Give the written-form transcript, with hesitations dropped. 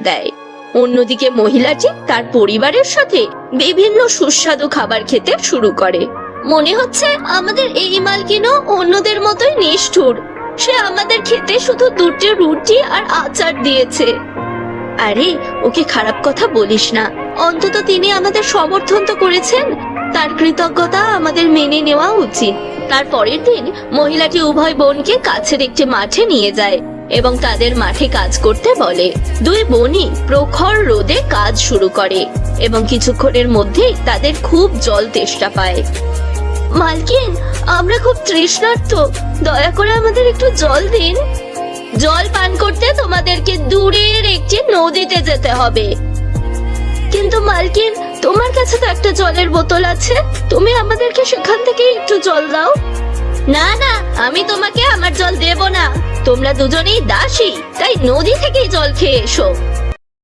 দেয়। অন্যদিকে মহিলাটি তার পরিবারের সাথে বিভিন্ন সুস্বাদু খাবার খেতে শুরু করে। মনে হচ্ছে আমাদের এই মালকিনও অন্যদের মতোই নিষ্ঠুর। সে আমাদের খেতে শুধু 2টি রুটি আর আচার দিয়েছে। আরে ওকে খারাপ কথা বলিস না, অন্তত তিনি আমাদের সমর্থন তো করেছেন, তার কৃতজ্ঞতা আমাদের মেনে নেওয়া উচিত। তার পরের দিন মহিলাটি উভয় বোনকে কাছের একটি মাঠে নিয়ে যায় এবং তাদের মাঠে কাজ করতে বলে। দুই বোনই প্রখর রোদে কাজ শুরু করে এবং কিছুক্ষণের মধ্যেই তাদের খুব জল তেষ্টা পায়। মালকিন, আমরা খুব তৃষ্ণার্ত, দয়া করে আমাদের একটু জল দিন। জল পান করতে তোমাদেরকে দূরের একটি নদীতে যেতে হবে। কিন্তু মালকিন, তোমার কাছে তো একটা জলের বোতল আছে, তুমি আমাদেরকে সেখান থেকে একটু জল দাও। না না, আমি তোমাকে আমার জল দেব না, তোমরা দুজনেই দাসী, তাই নদী থেকেই জল খেয়ে এসো।